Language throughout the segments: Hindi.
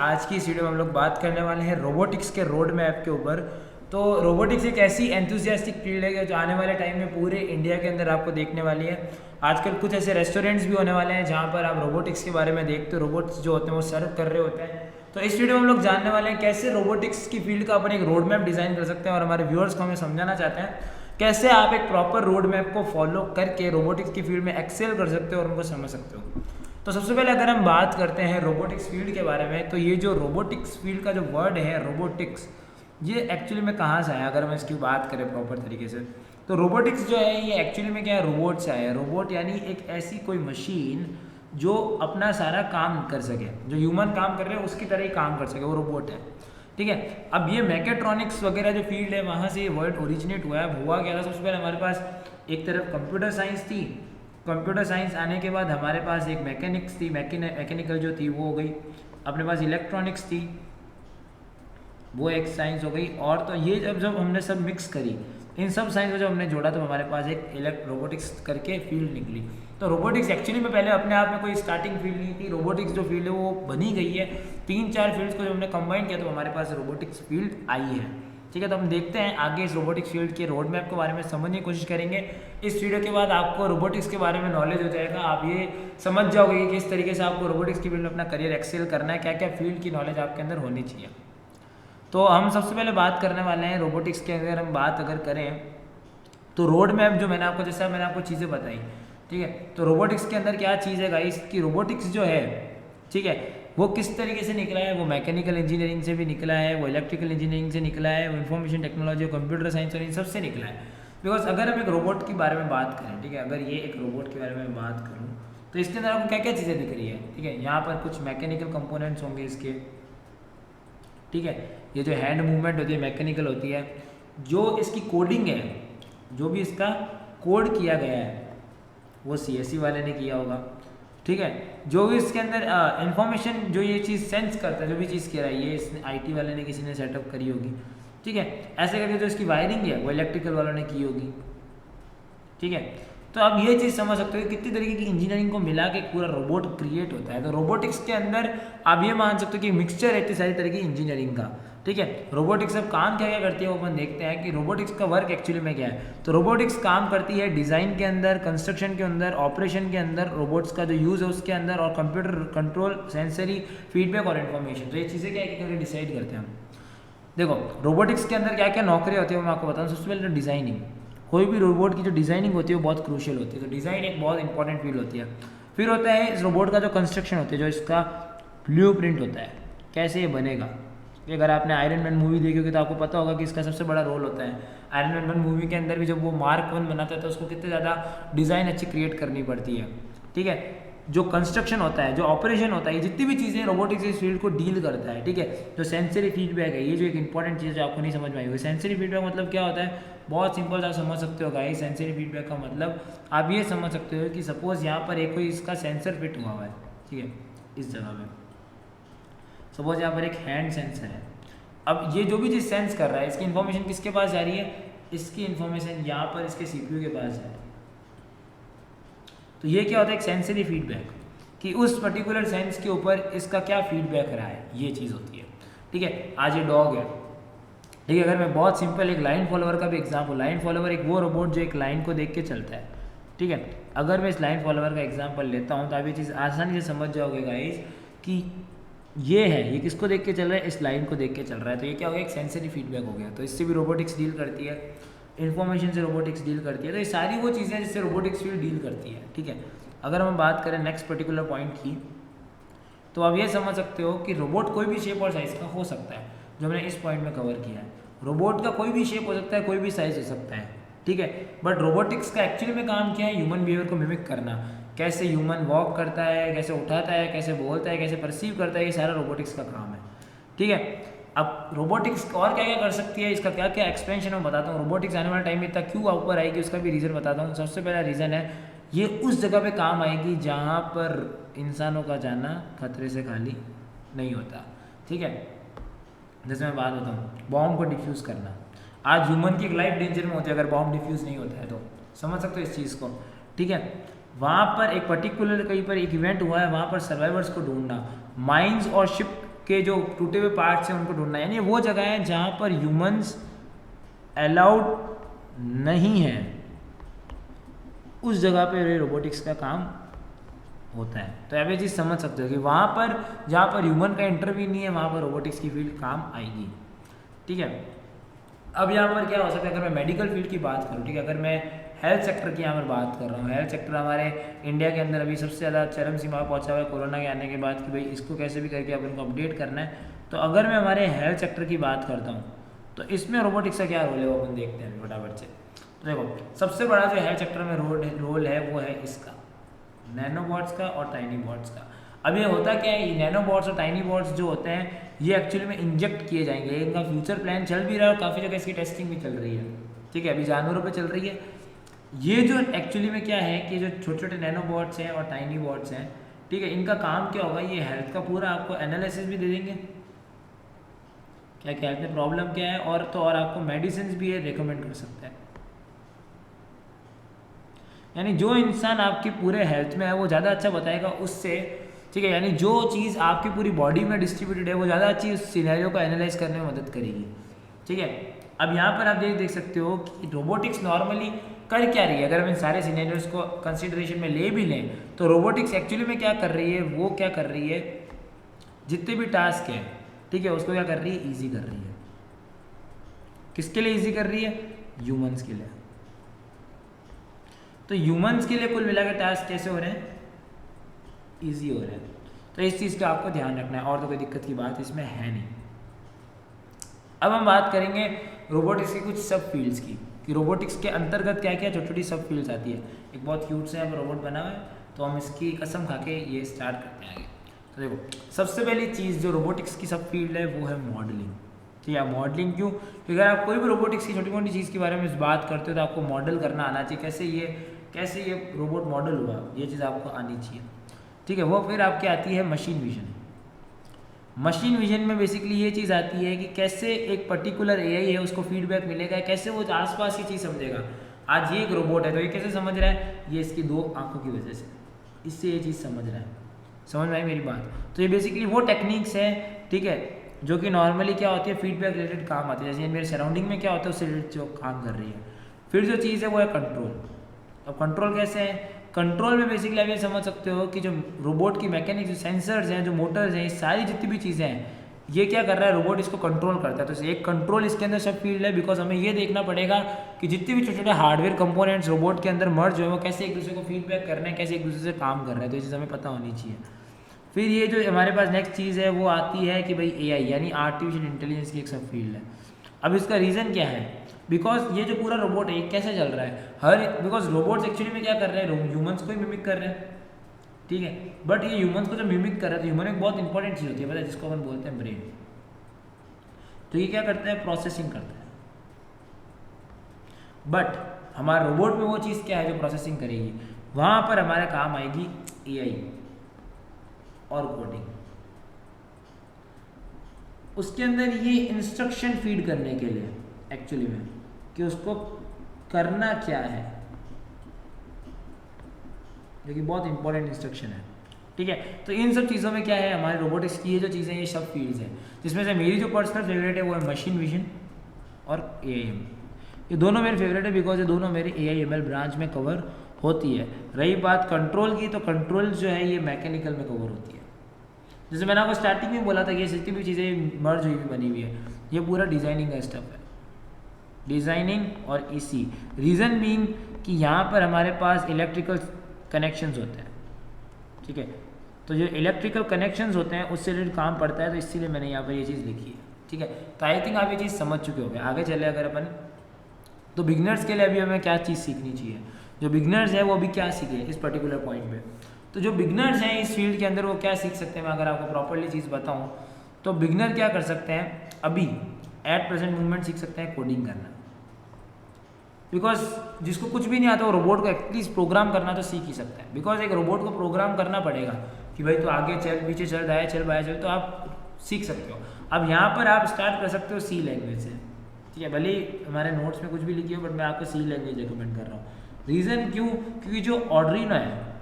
आज की इस वीडियो में हम लोग बात करने वाले हैं रोबोटिक्स के रोड मैप के ऊपर। तो रोबोटिक्स एक ऐसी एंथुसियास्टिक फील्ड है जो आने वाले टाइम में पूरे इंडिया के अंदर आपको देखने वाली है। आजकल कुछ ऐसे रेस्टोरेंट्स भी होने वाले हैं जहाँ पर आप रोबोटिक्स के बारे में देखते हो, रोबोट्स जो होते हैं वो सर्व कर रहे होते हैं। तो इस वीडियो में हम लोग जानने वाले हैं कैसे रोबोटिक्स की फील्ड का अपन एक रोड मैप डिज़ाइन कर सकते हैं, और हमारे व्यूअर्स को हमें समझाना चाहते हैं कैसे आप एक प्रॉपर रोड मैप को फॉलो करके रोबोटिक्स की फील्ड में एक्सेल कर सकते हो और उनको समझ सकते हो। तो सबसे पहले अगर हम बात करते हैं रोबोटिक्स फील्ड के बारे में, तो ये जो रोबोटिक्स फील्ड का जो वर्ड है रोबोटिक्स, ये एक्चुअली में कहाँ से आया? अगर हम इसकी बात करें प्रॉपर तरीके से, तो रोबोटिक्स जो है ये एक्चुअली में क्या है, रोबोट से आया है। रोबोट यानी एक ऐसी कोई मशीन जो अपना सारा काम कर सके, जो ह्यूमन काम कर रहे हैं उसकी तरह ही काम कर सके, वो रोबोट है। ठीक है, अब ये मैकेट्रॉनिक्स वगैरह जो फील्ड है वहाँ से ये वर्ड ओरिजिनेट हुआ है। हुआ क्या था, सबसे पहले हमारे पास एक तरफ कंप्यूटर साइंस थी, कंप्यूटर साइंस आने के बाद हमारे पास एक मैकेनिक्स थी, मैकेनिकल जो थी वो हो गई, अपने पास इलेक्ट्रॉनिक्स थी, वो एक साइंस हो गई। और तो ये जब हमने सब मिक्स करी, इन सब साइंस को जब हमने जोड़ा तो हमारे पास एक रोबोटिक्स करके फील्ड निकली। तो रोबोटिक्स एक्चुअली में पहले अपने आप में कोई स्टार्टिंग फील्ड नहीं थी। रोबोटिक्स जो फील्ड है वो बनी गई है, 3-4 फील्ड्स को जब हमने कंबाइन किया तो हमारे पास रोबोटिक्स फील्ड आई है। ठीक है, तो हम देखते हैं आगे इस रोबोटिक्स फील्ड के रोड मैप के बारे में समझने की कोशिश करेंगे। इस वीडियो के बाद आपको रोबोटिक्स के बारे में नॉलेज हो जाएगा, आप ये समझ जाओगे कि किस तरीके से आपको रोबोटिक्स की फील्ड में अपना करियर एक्सेल करना है, क्या क्या फील्ड की नॉलेज आपके अंदर होनी चाहिए। तो हम सबसे पहले बात करने वाले हैं रोबोटिक्स की। अगर हम बात करें तो रोड मैप जो मैंने आपको चीज़ें बताई, ठीक है, तो रोबोटिक्स के अंदर क्या चीज़ है गाइस की रोबोटिक्स जो है, ठीक है, वो किस तरीके से निकला है, वो मैकेनिकल इंजीनियरिंग से भी निकला है, वो इलेक्ट्रिकल इंजीनियरिंग से निकला है, वो इन्फॉर्मेशन टेक्नोलॉजी और कंप्यूटर साइंस और इन सब से निकला है। बिकॉज अगर हम एक रोबोट के बारे में बात करें, ठीक है, अगर ये एक रोबोट के बारे में बात करूँ तो इसके अंदर आपको क्या क्या चीज़ें दिख रही है, ठीक है, यहाँ पर कुछ मैकेनिकल कंपोनेंट्स होंगे इसके, ठीक है, ये जो हैंड मूवमेंट होती है मैकेनिकल होती है, जो इसकी कोडिंग है, जो भी इसका कोड किया गया है वो CSE वाले ने किया होगा, ठीक है, जो भी इसके अंदर इंफॉर्मेशन जो ये चीज़ सेंस करता है, जो भी चीज़ कह रहा है ये इसने IT वाले ने किसी ने सेटअप करी होगी, ठीक है, ऐसे करके जो इसकी वायरिंग है वो इलेक्ट्रिकल वालों ने की होगी, ठीक है। तो अब ये चीज़ समझ सकते हो कि कितनी तरीके की इंजीनियरिंग को मिला के पूरा रोबोट क्रिएट होता है। तो रोबोटिक्स के अंदर आप ये मान सकते हो कि मिक्सचर है इतनी सारी तरह की इंजीनियरिंग का, ठीक है। रोबोटिक्स अब काम क्या क्या करती है वो अपन देखते हैं कि रोबोटिक्स का वर्क एक्चुअली में क्या है। तो रोबोटिक्स काम करती है डिज़ाइन के अंदर, कंस्ट्रक्शन के अंदर, ऑपरेशन के अंदर, रोबोट्स का जो यूज़ है उसके अंदर, और कंप्यूटर कंट्रोल, सेंसरी, फीडबैक और इन्फॉर्मेशन। तो ये चीज़ें क्या करके डिसाइड करते हैं हम। देखो रोबोटिक्स के अंदर क्या क्या नौकरियाँ होती है मैं आपको बताऊँ। सबसे पहले तो डिज़ाइनिंग, कोई भी रोबोट की जो डिज़ाइनिंग होती है वो बहुत क्रूशियल होती है। तो डिज़ाइन एक बहुत इंपॉर्टेंट फील्ड होती है। फिर होता है इस रोबोट का जो कंस्ट्रक्शन होती है, जो इसका ब्लूप्रिंट होता है, कैसे ये बनेगा। अगर आपने आयरन मैन मूवी देखी होगी तो आपको पता होगा कि इसका सबसे बड़ा रोल होता है। आयरन मैन मूवी के अंदर भी जब वो Mark 1 बनाता है तो उसको कितने ज़्यादा डिज़ाइन अच्छी क्रिएट करनी पड़ती है, ठीक है। जो कंस्ट्रक्शन होता है, जो ऑपरेशन होता है, ये जितनी भी चीज़ें रोबोटिक्स इस फील्ड को डील करता है, ठीक है। जो सेंसरी फीडबैक है, ये जो एक इंपॉर्टेंट चीज़ है जो आपको नहीं समझ में आई हुई। सेंसरी फीडबैक मतलब क्या होता है, बहुत सिंपल आप समझ सकते हो गाइस। सेंसरी फीडबैक का मतलब आप ये समझ सकते हो कि सपोज यहाँ पर एक कोई इसका सेंसर फिट हुआ हुआ है, ठीक है, इस जगह पे सपोज यहाँ पर एक हैंड सेंसर है। अब ये जो भी चीज़ सेंस कर रहा है, इसकी इन्फॉर्मेशन किसके पास जा रही है, इसकी इन्फॉर्मेशन यहाँ पर इसके CPU के पास है। तो ये क्या होता है, एक सेंसरी फीडबैक, कि उस पर्टिकुलर सेंस के ऊपर इसका क्या फीडबैक रहा है, ये चीज़ होती है, ठीक है। आज ये डॉग है, ठीक है, अगर मैं बहुत सिंपल एक लाइन फॉलोवर का भी एग्जाम्पल, लाइन फॉलोवर एक वो रोबोट जो एक लाइन को देख के चलता है, ठीक है। अगर मैं इस लाइन फॉलोवर का एग्जाम्पल लेता हूँ तो आप ये चीज़ आसानी से समझ जाओगे गाइस कि ये है, ये किसको देख के चल रहा है, इस लाइन को देख के चल रहा है। तो ये क्या हो गया, एक सेंसरी फीडबैक हो गया। तो इससे भी रोबोटिक्स डील करती है, इन्फॉर्मेशन से रोबोटिक्स डील करती है। तो ये सारी वो चीज़ें जिससे रोबोटिक्स फील्ड डील करती है, ठीक है। अगर हम बात करें नेक्स्ट पर्टिकुलर पॉइंट की, तो आप ये समझ सकते हो कि रोबोट कोई भी शेप और साइज़ का हो सकता है, जो हमने इस पॉइंट में कवर किया है। रोबोट का कोई भी शेप हो सकता है, कोई भी साइज़ हो सकता है, ठीक है। बट रोबोटिक्स का एक्चुअली में काम क्या है, ह्यूमन बिहेवियर को मिमिक करना। कैसे ह्यूमन वॉक करता है, कैसे उठाता है, कैसे बोलता है, कैसे परसीव करता है, ये सारा रोबोटिक्स का काम है, ठीक है। अब रोबोटिक्स और क्या क्या कर सकती है, इसका क्या क्या एक्सपेंशन मैं बताता हूँ। रोबोटिक्स आने वाले टाइम में इतना क्यों ऊपर आएगी उसका भी रीज़न बताता हूँ। सबसे पहला रीज़न है, ये उस जगह पे काम आएगी जहाँ पर इंसानों का जाना खतरे से खाली नहीं होता, ठीक है। जैसे मैं बात बताऊँ, बॉम्ब को डिफ्यूज़ करना, आज ह्यूमन की एक लाइफ डेंजर में होती है अगर बॉम्ब डिफ्यूज़ नहीं होता है। तो समझ सकते हो इस चीज़ को, ठीक है। वहाँ पर एक पर्टिकुलर कहीं पर एक इवेंट हुआ है, वहाँ पर सर्वाइवर्स को ढूंढना, माइंस और शिप के जो टूटे हुए पार्ट्स हैं उनको ढूंढना, यानी वो जगह है जहाँ पर ह्यूमंस अलाउड नहीं है, उस जगह पे रोबोटिक्स का काम होता है। तो आप ये चीज़ समझ सकते हो कि वहाँ पर जहाँ पर ह्यूमन का इंटरव्यू नहीं है वहाँ पर रोबोटिक्स की फील्ड काम आएगी। ठीक है, अब यहाँ पर क्या हो सकता है, अगर मैं मेडिकल फील्ड की बात करूँ, ठीक है, अगर मैं हेल्थ सेक्टर की यहाँ पर बात कर रहा हूँ, हेल्थ सेक्टर हमारे इंडिया के अंदर अभी सबसे ज़्यादा चरम सीमा पर पहुँचा हुआ है कोरोना के आने के बाद कि भाई इसको कैसे भी करके अपन को अपडेट करना है। तो अगर मैं हमारे हेल्थ सेक्टर की बात करता हूँ तो इसमें रोबोटिक्स का क्या रोल है वो अपन देखते हैं फटाफट से। तो देखो, सबसे बड़ा जो हेल्थ सेक्टर में रोल है वो है इसका नैनोबॉट्स का और टाइनी बॉट्स का। अब ये होता क्या है, नैनो बॉट्स और टाइनी बॉट्स जो होते हैं ये एक्चुअली में इंजेक्ट किए जाएंगे, इनका फ्यूचर प्लान चल भी रहा है और काफ़ी जगह इसकी टेस्टिंग भी चल रही है। ठीक है, अभी जानवरों पे चल रही है। ये जो एक्चुअली में क्या है कि जो छोटे छोटे नैनो बॉट्स हैं और टाइनी बॉट्स हैं, ठीक है, इनका काम क्या होगा, ये हेल्थ का पूरा आपको एनालिसिस भी दे देंगे, क्या क्या हेल्थ में प्रॉब्लम क्या है, और तो और आपको मेडिसिन भी है रिकमेंड कर सकता है। यानी जो इंसान आपकी पूरे हेल्थ में है वो ज़्यादा अच्छा बताएगा उससे। ठीक है, यानी जो चीज़ आपकी पूरी बॉडी में डिस्ट्रीब्यूटेड है वो ज़्यादा अच्छी उस सिनेरियो को एनालाइज करने में मदद करेगी। ठीक है, अब यहाँ पर आप देख सकते हो कि रोबोटिक्स नॉर्मली कर क्या रही है। अगर हम इन सारे सिनेरियोज को कंसिडरेशन में ले भी लें तो रोबोटिक्स एक्चुअली में क्या कर रही है, वो क्या कर रही है, जितने भी टास्क हैं, ठीक है, उसको क्या कर रही है, ईजी कर रही है। किसके लिए ईजी कर रही है, ह्यूमंस के लिए। तो ह्यूमंस के लिए कुल मिला के टास्क कैसे हो रहे हैं, ईजी हो रहे हैं। तो इस चीज़ का आपको ध्यान रखना है, और तो कोई दिक्कत की बात इसमें है नहीं। अब हम बात करेंगे रोबोटिक्स की कुछ सब फील्ड्स की, कि रोबोटिक्स के अंतर्गत क्या क्या छोटी छोटी सब फील्ड्स आती है। एक बहुत क्यूट से यहाँ पर रोबोट बना हुआ है, तो हम इसकी कसम खा के ये स्टार्ट करते हैं आगे। तो देखो, सबसे पहली चीज़ जो रोबोटिक्स की सब फील्ड है वो है मॉडलिंग। ठीक है, मॉडलिंग क्यों, क्योंकि अगर आप कोई भी रोबोटिक्स की छोटी मोटी चीज़ के बारे में बात करते हो तो आपको मॉडल करना आना चाहिए, कैसे ये रोबोट मॉडल हुआ, ये चीज़ आपको आनी चाहिए। ठीक है, वो फिर आपकी आती है मशीन विजन। मशीन विजन में बेसिकली ये चीज़ आती है कि कैसे एक पर्टिकुलर एआई है उसको फीडबैक मिलेगा, कैसे वो आसपास की चीज़ समझेगा। आज ये एक रोबोट है तो ये कैसे समझ रहा है, ये इसकी दो आंखों की वजह से, इससे ये चीज़ समझ रहा है। समझ में आई मेरी बात। तो ये बेसिकली वो टेक्निक्स है, ठीक है, जो कि नॉर्मली क्या होती है, फीडबैक रिलेटेड काम आती है। जैसे मेरे सराउंडिंग में क्या होता है उससे रिलेटेड जो काम कर रही है। फिर जो चीज़ है वो है कंट्रोल। अब कंट्रोल कैसे है, कंट्रोल में बेसिकली आप ये समझ सकते हो कि जो रोबोट की मैकेनिक, जो सेंसर्स हैं, जो मोटर्स हैं, ये सारी जितनी भी चीज़ें हैं, ये क्या कर रहा है, रोबोट इसको कंट्रोल करता है। तो एक कंट्रोल इसके अंदर सब फील्ड है, बिकॉज हमें ये देखना पड़ेगा कि जितने भी छोटे छोटे हार्डवेयर कंपोनेंट्स रोबोट के अंदर मर्ज हो वो कैसे एक दूसरे को फीडबैक कर रहे हैं, कैसे एक दूसरे से काम कर रहे हैं। तो ये चीज़ हमें पता होनी चाहिए। फिर ये जो हमारे पास नेक्स्ट चीज़ है वो आती है कि भाई एआई यानी आर्टिफिशियल इंटेलिजेंस की एक सब फील्ड है। अब इसका रीज़न क्या है, बिकॉज ये जो पूरा रोबोट है ये कैसे चल रहा है, बिकॉज रोबोट्स एक्चुअली में क्या कर रहे हैं, ह्यूमंस को ही मिमिक कर रहे हैं। ठीक है, बट ये ह्यूमंस को जब मिमिक कर रहे हैं तो ह्यूमन एक बहुत इंपॉर्टेंट चीज़ होती है, पता है, जिसको अपन बोलते हैं ब्रेन। तो ये क्या करता है, प्रोसेसिंग करता है। बट हमारे रोबोट में वो चीज़ क्या है जो प्रोसेसिंग करेगी, वहाँ पर हमारे काम आएगी एआई और कोडिंग। उसके अंदर ये इंस्ट्रक्शन फीड करने के लिए एक्चुअली में कि उसको करना क्या है, जो कि बहुत इंपॉर्टेंट इंस्ट्रक्शन है। ठीक है, तो इन सब चीज़ों में क्या है, हमारे रोबोटिक्स की ये जो चीज़ें ये सब फील्ड्स हैं, जिसमें से मेरी जो पर्सनल फेवरेट है वो है मशीन विजन और एआईएम। ये दोनों मेरे फेवरेट है बिकॉज ये दोनों मेरे एआईएमएल ब्रांच में कवर होती है। रही बात कंट्रोल की, तो कंट्रोल जो है ये मैकेनिकल में कवर होती है। जैसे मैंने आपको स्टार्टिंग में बोला था कि ये जितनी भी चीज़ें मर्ज हुई भी बनी हुई है, ये पूरा डिज़ाइनिंग का स्टफ है, डिज़ाइनिंग और इसी रीज़न बीइंग कि यहाँ पर हमारे पास इलेक्ट्रिकल कनेक्शंस होते हैं। ठीक है, तो जो इलेक्ट्रिकल कनेक्शंस होते हैं उससे रिलेटेड काम पड़ता है, तो इसीलिए मैंने यहाँ पर ये चीज़ लिखी है। ठीक है, तो आई थिंक आप ये चीज़ समझ चुके हो गए। आगे चले अगर अपन, तो बिगनर्स के लिए अभी हमें क्या चीज़ सीखनी चाहिए, जो बिगनर्स है वो अभी क्या सीखे इस पर्टिकुलर पॉइंट पे। तो जो बिगनर्स हैं इस फील्ड के अंदर वो क्या सीख सकते हैं, मैं अगर आपको प्रॉपरली चीज़ बताऊँ तो बिगनर क्या कर सकते हैं, अभी एट प्रेजेंट मूवमेंट सीख सकते हैं कोडिंग करना। बिकॉज जिसको कुछ भी नहीं आता वो रोबोट को एटलीस्ट प्रोग्राम करना तो सीख ही सकता है। बिकॉज एक रोबोट को प्रोग्राम करना पड़ेगा कि भाई तो आगे चल, पीछे चल, दाएं चल, बाएं चल, तो आप सीख सकते हो। अब यहाँ पर आप स्टार्ट कर सकते हो सी लैंग्वेज से। ठीक है, भले ही हमारे नोट्स में कुछ भी लिखी हो, बट मैं आपको सी लैंग्वेज रिकमेंड कर रहा हूँ। रीज़न क्यों, क्योंकि जो ऑर्डिनो है,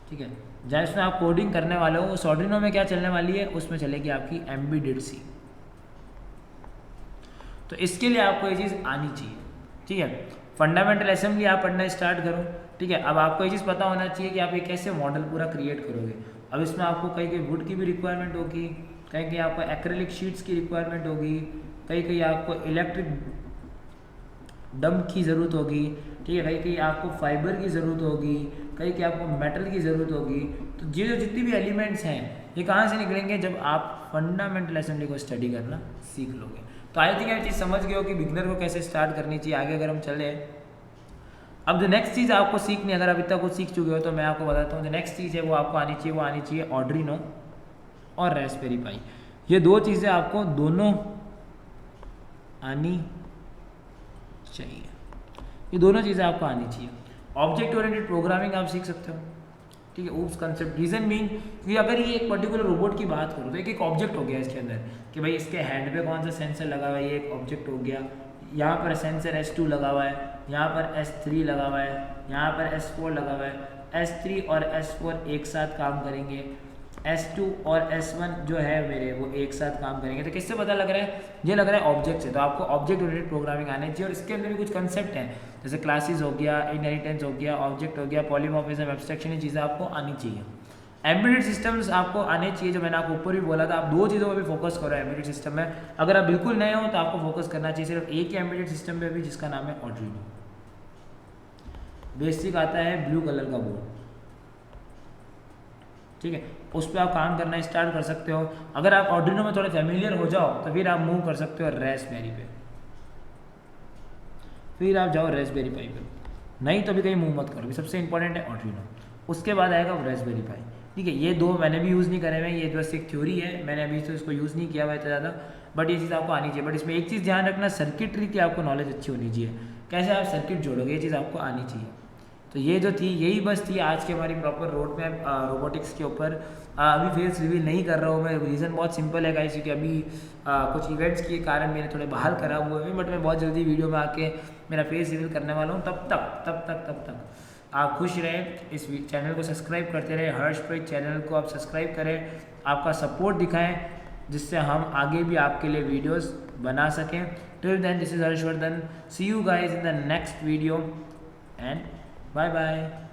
ठीक है। जहाँ इसमें आप कोडिंग करने वाले हो उस ऑर्डिनो में क्या चलने वाली है, उसमें चलेगी आपकी एम्बेडेड सी। तो इसके लिए आपको ये चीज़ आनी चाहिए, ठीक है। फंडामेंटल असेंबली आप पढ़ना स्टार्ट करो, ठीक है। अब आपको ये चीज़ पता होना चाहिए कि आप ये कैसे मॉडल पूरा क्रिएट करोगे। अब इसमें आपको कहीं कहीं वुड की भी रिक्वायरमेंट होगी, कहीं कहीं आपको एक्रेलिक शीट्स की रिक्वायरमेंट होगी, कहीं कहीं आपको इलेक्ट्रिक डंप की ज़रूरत होगी, ठीक है। कहीं कहीं आपको फाइबर की ज़रूरत होगी, कहीं कहीं आपको मेटल की ज़रूरत होगी। तो ये जो जितनी भी एलिमेंट्स हैं ये कहाँ से निकलेंगे, जब आप फंडामेंटल असेंबली को स्टडी करना सीख लोगे। तो आई थिंक ये चीज़ समझ गए हो कि बिगनर को कैसे स्टार्ट करनी चाहिए। आगे अगर हम चले, अब जो नेक्स्ट चीज़ आपको सीखनी, अगर आप इतना कुछ सीख चुके हो तो मैं आपको बताता हूँ जो नेक्स्ट चीज़ है वो आपको आनी चाहिए। वो आनी चाहिए ऑर्डिनो और रास्पबेरी पाई। ये दो चीज़ें आपको दोनों आनी चाहिए, ये दोनों चीज़ें आपको आनी चाहिए। ऑब्जेक्ट ओरिएंटेड प्रोग्रामिंग आप सीख सकते हो, ठीक है। ऊप्स कंसेप्ट, रीजन बीइंग कि अगर ये एक पर्टिकुलर रोबोट की बात करो तो एक ऑब्जेक्ट हो गया इसके अंदर कि भाई इसके हैंड पे कौन सा सेंसर लगा हुआ है, ये एक ऑब्जेक्ट हो गया। यहाँ पर सेंसर S2 लगा हुआ है, यहाँ पर S3 लगा हुआ है, यहाँ पर S4 लगा हुआ है। S3 और S4 एक साथ काम करेंगे, S2 और S1 जो है मेरे वो एक साथ काम करेंगे। तो किससे पता लग रहा है, ये लग रहा है ऑब्जेक्ट से। तो आपको ऑब्जेक्ट ओरिएंटेड प्रोग्रामिंग आनी चाहिए और इसके अंदर भी कुछ कंसेप्ट हैं जैसे क्लासेस हो गया, इनहेरिटेंस हो गया, ऑब्जेक्ट हो गया, पॉलीमॉर्फिज्म, एब्स्ट्रैक्शन, ये चीज़ें आपको आनी चाहिए। एम्बेडेड सिस्टम्स आपको आने चाहिए, जो मैंने आपको ऊपर भी बोला था। आप दो चीज़ों पर भी फोकस करो एम्बेडेड सिस्टम में। अगर आप बिल्कुल नए हो तो आपको फोकस करना चाहिए सिर्फ एक ही एम्बेडेड सिस्टम पे भी, जिसका नाम है ऑर्डिनो। बेसिक आता है ब्लू कलर का बोर्ड, ठीक है, उस पर आप काम करना स्टार्ट कर सकते हो। अगर आप ऑर्डिनो में थोड़े फेमिलियर हो जाओ तो फिर आप मूव कर सकते हो रास्पबेरी पे, फिर आप जाओ रास्पबेरी पाई पे। नहीं तो भी कहीं मूव मत करो, सबसे इंपॉर्टेंट है ऑर्डिनो, उसके बाद आएगा रास्पबेरी पाई, ठीक है। ये दो मैंने भी यूज़ नहीं करे हुए, ये बस एक थ्योरी है, मैंने अभी तो इसको यूज़ नहीं किया हुआ इतना ज़्यादा, बट ये चीज़ आपको आनी चाहिए। बट इसमें एक चीज़ ध्यान रखना, सर्किटरी की आपको नॉलेज अच्छी होनी चाहिए, कैसे आप सर्किट जोड़ोगे, ये चीज़ आपको आनी चाहिए। तो ये जो थी, यही बस थी आज की हमारी प्रॉपर रोड मैप रोबोटिक्स के ऊपर। अभी फेस रिवील नहीं कर रहा हूँ मैं, रीज़न बहुत सिंपल है गाइस, क्योंकि अभी कुछ इवेंट्स के कारण मेरे थोड़े बाहर खराब हुए हैं। बट मैं बहुत जल्दी वीडियो में आके मेरा फेस रिवील करने वाला हूँ। तब तक आप खुश रहें, इस चैनल को सब्सक्राइब करते रहें, हर्षप्रीत चैनल को आप सब्सक्राइब करें, आपका सपोर्ट दिखाएं, जिससे हम आगे भी आपके लिए वीडियोस बना सकें। Till then, this is Harshvardhan, see you guys in the next video and bye bye.